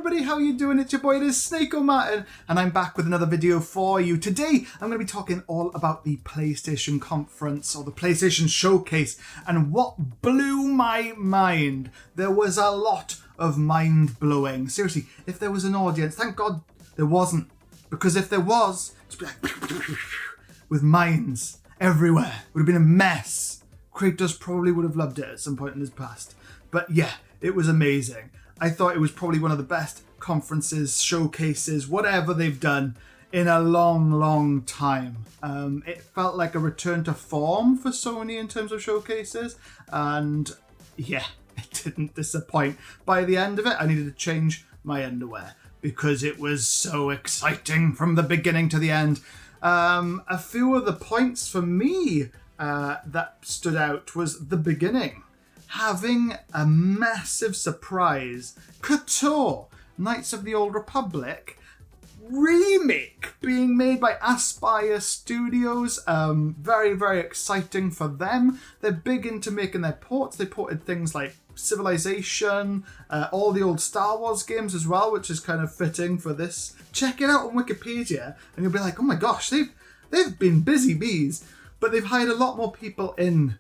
everybody, how you doing? It's your boy, it is Snake O'Martin, and I'm back with another video for you. Today, I'm going to be talking all about the PlayStation conference, or the PlayStation showcase, and what blew my mind. There was a lot of mind-blowing. Seriously, if there was an audience, thank God there wasn't, because if there was, it'd be like with minds everywhere. It would have been a mess. Kratos probably would have loved it at some point in his past. But yeah, it was amazing. I thought it was probably one of the best conferences, showcases, whatever they've done in a long, long time. It felt like a return to form for Sony in terms of showcases. And yeah, it didn't disappoint. By the end of it, I needed to change my underwear because it was so exciting from the beginning to the end. A few of the points for me that stood out was the beginning. Having a massive surprise KOTOR, Knights of the Old Republic remake being made by Aspyr Studios. Very, very exciting for them. They're big into making their ports. They ported things like Civilization, all the old Star Wars games as well, which is kind of fitting for this. Check it out on Wikipedia and you'll be like, oh my gosh, they've been busy bees. But they've hired a lot more people in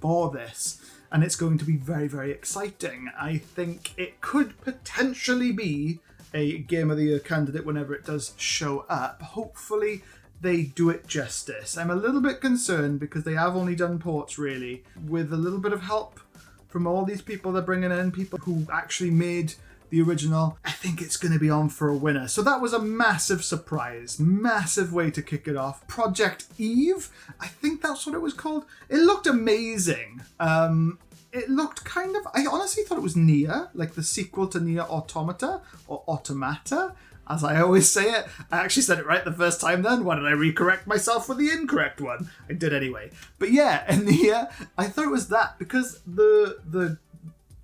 for this. And it's going to be very, very exciting. I think it could potentially be a Game of the Year candidate whenever it does show up. Hopefully they do it justice. I'm a little bit concerned because they have only done ports really. With a little bit of help from all these people they're bringing in, people who actually made the original, I think it's going to be on for a winner. So that was a massive surprise, massive way to kick it off. Project Eve, I think that's what it was called. It looked amazing. It looked kind of, I honestly thought it was Nier, like the sequel to Nier Automata, or Automata, as I always say it. I actually said it right the first time then. Why did I recorrect myself with the incorrect one? I did anyway. But yeah, Nier, I thought it was that because the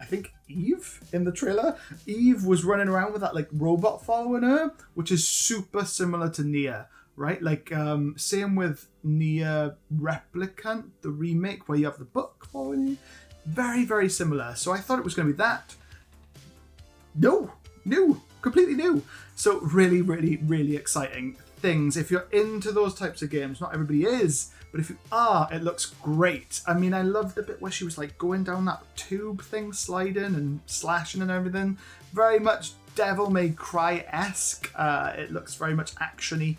I think Eve in the trailer, Eve was running around with that like robot following her, which is super similar to Nier, right? Like same with Nier Replicant, the remake where you have the book following you. Very, very similar. So I thought it was going to be that. No, new, completely new. So really, really, really exciting things. If you're into those types of games, not everybody is, but if you are, it looks great. I mean, I love the bit where she was like going down that tube thing, sliding and slashing and everything. Very much Devil May Cry-esque. It looks very much actiony,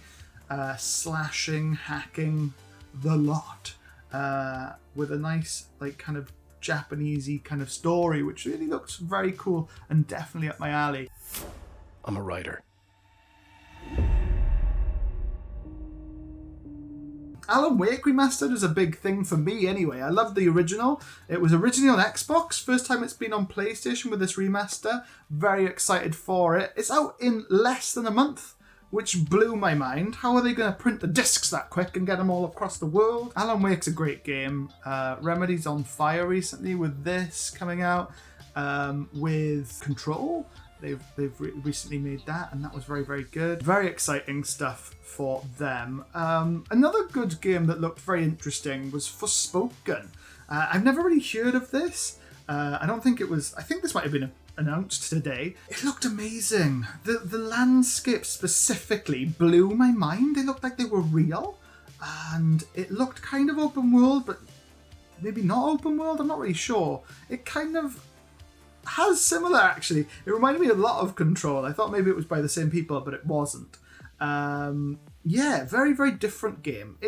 slashing, hacking, the lot, with a nice like kind of Japanesey kind of story, which really looks very cool and definitely up my alley. I'm a writer. Alan Wake Remastered is a big thing for me anyway. I love the original. It was originally on Xbox. First time it's been on PlayStation with this remaster. Very excited for it. It's out in less than a month, which blew my mind. How are they going to print the discs that quick and get them all across the world? Alan Wake's a great game. Remedy's on fire recently with this coming out. With Control, they've recently made that, and that was very, very good. Very exciting stuff for them. Another good game that looked very interesting was Forspoken. I've never really heard of this. I don't think it was... I think this might have been announced today. It looked amazing. The landscape specifically blew my mind. They looked like they were real, and it looked kind of open world, but maybe not open world. I'm not really sure. It kind of has similar, actually. It reminded me a lot of Control. I thought maybe it was by the same people, but it wasn't. Yeah, very, very different game.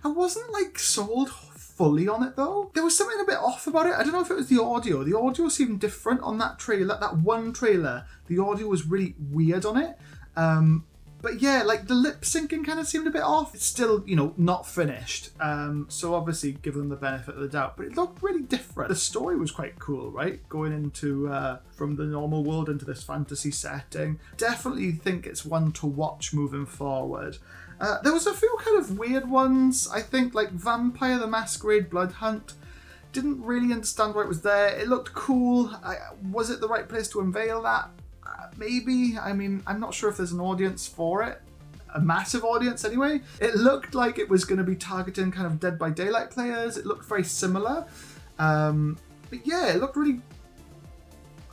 I wasn't like sold fully on it though. There was something a bit off about it. I don't know if it was the audio. The audio seemed different on that trailer. That one trailer, the audio was really weird on it. But yeah, like the lip syncing kind of seemed a bit off. It's still, you know, not finished. So obviously give them the benefit of the doubt, but it looked really different. The story was quite cool, right? Going into, from the normal world into this fantasy setting. Definitely think it's one to watch moving forward. There was a few kind of weird ones. I think like Vampire the Masquerade Blood Hunt. Didn't really understand why it was there. It looked cool. Was it the right place to unveil that? Maybe. I mean, I'm not sure if there's an audience for it. A massive audience anyway. It looked like it was going to be targeting kind of Dead by Daylight players. It looked very similar. But yeah, it looked really...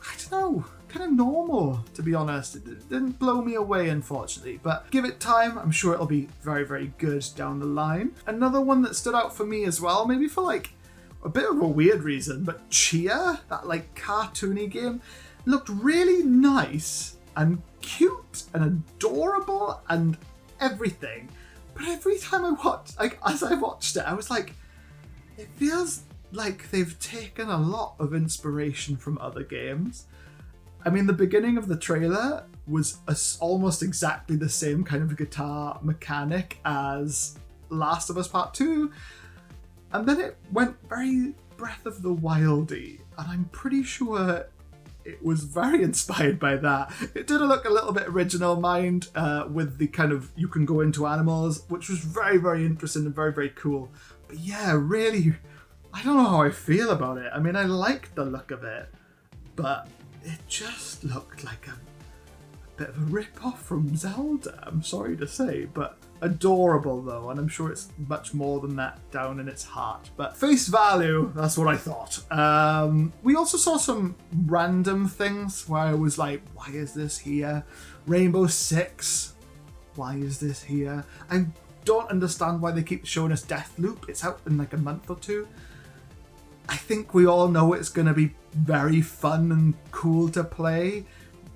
I don't know. kind of normal, to be honest. It didn't blow me away, unfortunately, but give it time. I'm sure it'll be very, very good down the line. Another one that stood out for me as well, maybe for like a bit of a weird reason, but Chia, that like cartoony game, looked really nice and cute and adorable and everything. But every time I watched, like as I watched it, I was like, it feels like they've taken a lot of inspiration from other games. I mean, the beginning of the trailer was almost exactly the same kind of guitar mechanic as Last of Us Part 2, and then it went very Breath of the Wildy, and I'm pretty sure it was very inspired by that. It did look a little bit original, mind, with the kind of you can go into animals, which was very, very interesting and very, very cool. But yeah, really, I don't know how I feel about it. I mean, I liked the look of it, but it just looked like a bit of a rip-off from Zelda, I'm sorry to say, but adorable though, and I'm sure it's much more than that down in its heart. But face value, that's what I thought. We also saw some random things where I was like, why is this here? Rainbow Six, why is this here? I don't understand why they keep showing us Deathloop. It's out in like a month or two. I think we all know it's going to be very fun and cool to play.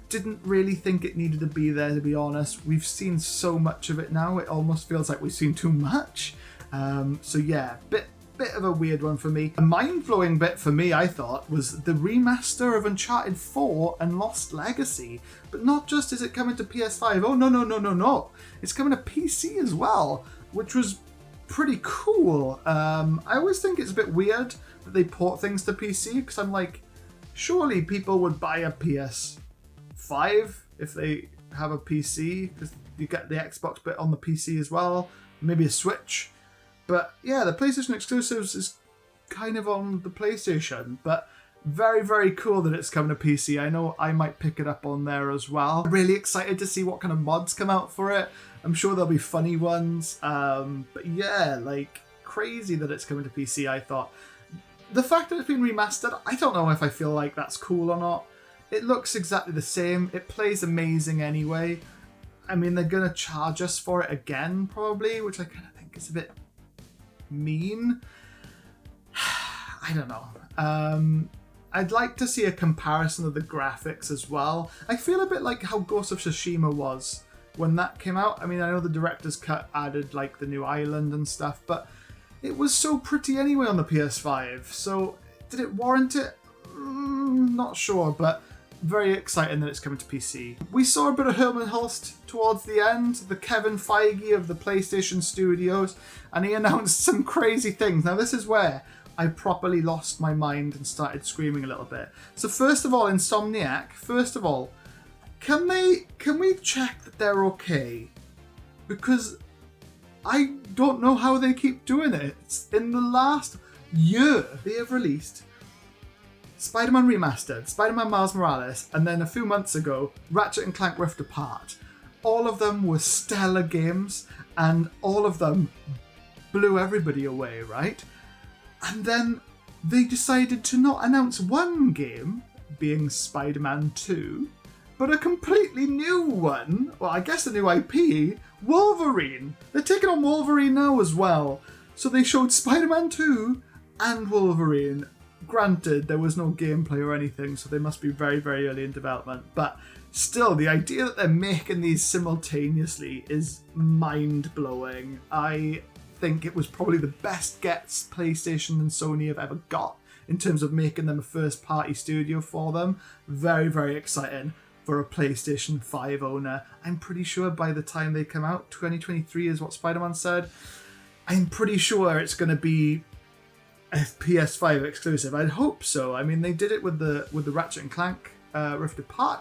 Didn't really think it needed to be there, to be honest. We've seen so much of it now, it almost feels like we've seen too much. So yeah, bit of a weird one for me. A mind-blowing bit for me, I thought, was the remaster of Uncharted 4 and Lost Legacy. But not just is it coming to PS5, oh no. It's coming to PC as well, which was pretty cool. I always think it's a bit weird that they port things to PC, because I'm like, surely people would buy a PS5 if they have a PC, because you get the Xbox bit on the PC as well, maybe a Switch. But yeah, the PlayStation exclusives is kind of on the PlayStation, but very, very cool that it's coming to PC. I know I might pick it up on there as well. Really excited to see what kind of mods come out for it. I'm sure there'll be funny ones. But yeah, like crazy that it's coming to PC, I thought. The fact that it's been remastered, I don't know if I feel like that's cool or not. It looks exactly the same. It plays amazing anyway. I mean, they're going to charge us for it again, probably, which I kind of think is a bit mean. I don't know. I'd like to see a comparison of the graphics as well. I feel a bit like how Ghost of Tsushima was when that came out. I mean, I know the director's cut added like the new island and stuff, but it was so pretty anyway on the PS5. So did it warrant it? Not sure, but very exciting that it's coming to PC. We saw a bit of Herman Hulst towards the end, the Kevin Feige of the PlayStation Studios, and he announced some crazy things. Now this is where I properly lost my mind and started screaming a little bit. So first of all, Insomniac, can we check that they're okay? Because I don't know how they keep doing it. In the last year, they have released Spider-Man Remastered, Spider-Man Miles Morales, and then a few months ago, Ratchet & Clank Rift Apart. All of them were stellar games, and all of them blew everybody away, right? And then they decided to not announce one game, being Spider-Man 2, but a completely new one, well, I guess a new IP, Wolverine. They're taking on Wolverine now as well. So they showed Spider-Man 2 and Wolverine. Granted, there was no gameplay or anything, so they must be very, very early in development. But still, the idea that they're making these simultaneously is mind-blowing. I think it was probably the best gets PlayStation and Sony have ever got in terms of making them a first-party studio for them. Very, very exciting for a PlayStation 5 owner. I'm pretty sure by the time they come out, 2023 is what Spider-Man said. I'm pretty sure it's going to be a PS5 exclusive. I'd hope so. I mean, they did it with the Ratchet & Clank Rift Apart.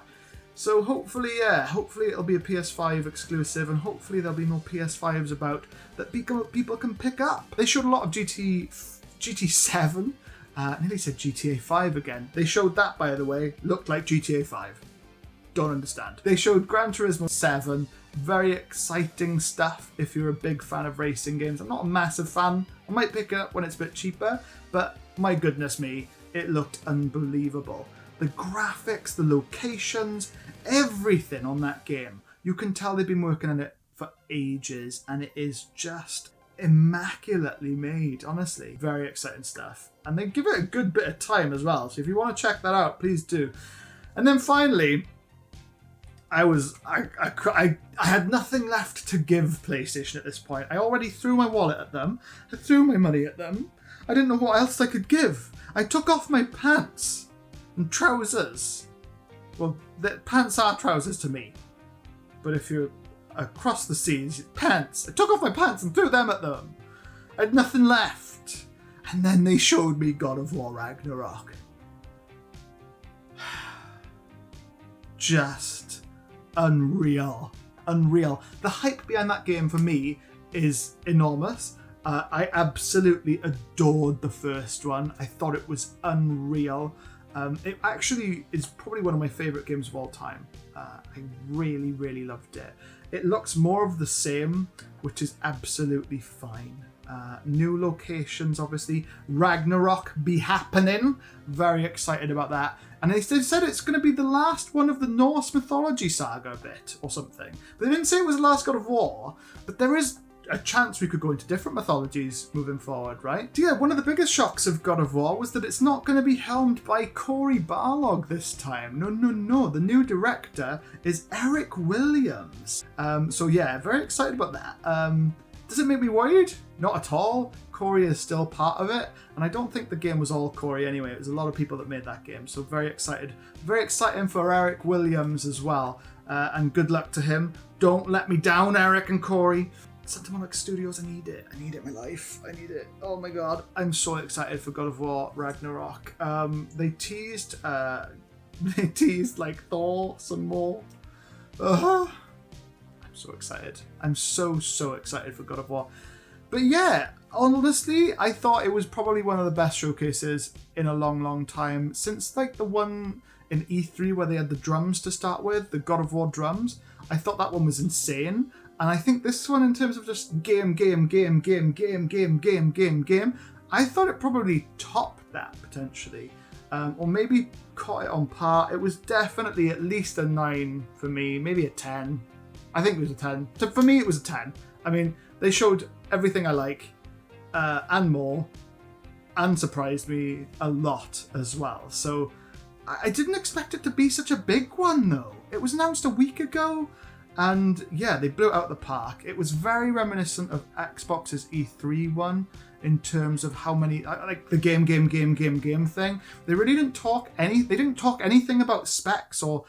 So hopefully it'll be a PS5 exclusive, and hopefully there'll be more PS5s about that people can pick up. They showed a lot of GT7. Nearly said GTA 5 again. They showed that, by the way. Looked like GTA 5. Don't understand. They showed Gran Turismo 7. Very exciting stuff if you're a big fan of racing games. I'm not a massive fan. I might pick it up when it's a bit cheaper, but my goodness me, it looked unbelievable. The graphics, the locations, everything on that game. You can tell they've been working on it for ages, and it is just immaculately made, honestly. Very exciting stuff. And they give it a good bit of time as well, so if you want to check that out, please do. And then finally, I had nothing left to give PlayStation at this point. I already threw my wallet at them. I threw my money at them. I didn't know what else I could give. I took off my pants and trousers. Well, the pants are trousers to me. But if you're across the seas, pants. I took off my pants and threw them at them. I had nothing left. And then they showed me God of War Ragnarok. Just unreal. Unreal. The hype behind that game for me is enormous. I absolutely adored the first one. I thought it was unreal. It actually is probably one of my favourite games of all time. I really, really loved it. It looks more of the same, which is absolutely fine. New locations, obviously. Ragnarok be happening. Very excited about that. And they said it's going to be the last one of the Norse mythology saga bit or something. They didn't say it was the last God of War, but there is a chance we could go into different mythologies moving forward, right? Yeah, one of the biggest shocks of God of War was that it's not going to be helmed by Cory Barlog this time. No. The new director is Eric Williams. So yeah, very excited about that. Does it make me worried? Not at all. Cory is still part of it, and I don't think the game was all Cory anyway. It was a lot of people that made that game, so very excited. Very exciting for Eric Williams as well, and good luck to him. Don't let me down, Eric and Cory. Santa Monica Studios, I need it. I need it in my life. I need it. Oh my god. I'm so excited for God of War Ragnarok. They teased like Thor some more. I'm so excited. I'm so excited for God of War. But yeah, honestly, I thought it was probably one of the best showcases in a long time. Since like the one in E3 where they had the drums to start with, the God of War drums. I thought that one was insane. And I think this one, in terms of just game, I thought it probably topped that, potentially. Or maybe caught it on par. It was definitely at least a 9 for me, maybe a 10. I think it was a 10. So for me, it was a 10. I mean, they showed everything I like, and more, and surprised me a lot as well. So I didn't expect it to be such a big one, though. It was announced a week ago. And yeah, they blew it out the park. It was very reminiscent of Xbox's E3 one in terms of how many, like the game thing. They really didn't talk anything about specs or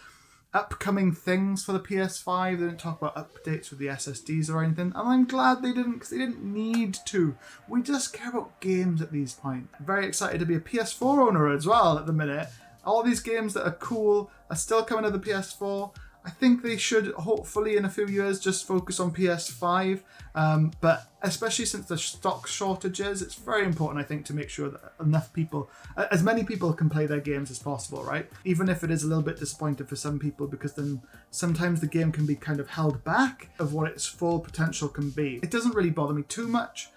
upcoming things for the PS5. They didn't talk about updates with the SSDs or anything. And I'm glad they didn't, because they didn't need to. We just care about games at these points. Very excited to be a PS4 owner as well at the minute. All these games that are cool are still coming to the PS4. I think they should, hopefully in a few years, just focus on PS5. But especially since there's stock shortages, it's very important, I think, to make sure that enough people, as many people can play their games as possible, right? Even if it is a little bit disappointing for some people, because then sometimes the game can be kind of held back of what its full potential can be. It doesn't really bother me too much.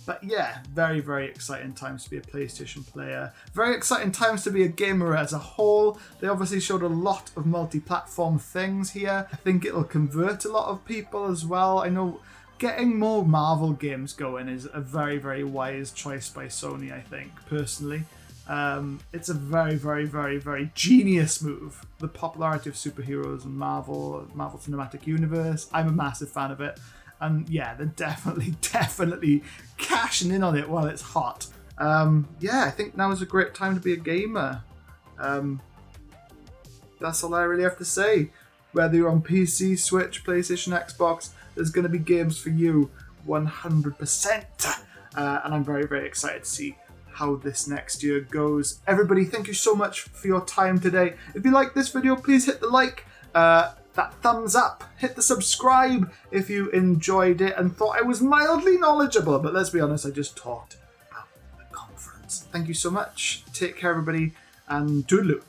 But yeah, very exciting times to be a PlayStation player. Very exciting times to be a gamer as a whole. They obviously showed a lot of multi-platform things here. I think it'll convert a lot of people as well. I know getting more Marvel games going is a very wise choice by Sony, I think, personally. It's a very genius move. The popularity of superheroes and Marvel Cinematic Universe. I'm a massive fan of it. And yeah, they're definitely cashing in on it while it's hot. Yeah, I think now is a great time to be a gamer. That's all I really have to say. Whether you're on PC, Switch, PlayStation, Xbox, there's going to be games for you 100%. And I'm very excited to see how this next year goes. Everybody, thank you so much for your time today. If you like this video, please hit the like. That thumbs up, hit the subscribe if you enjoyed it and thought I was mildly knowledgeable, but let's be honest, I just talked about the conference. Thank you so much, take care everybody, and toodaloo.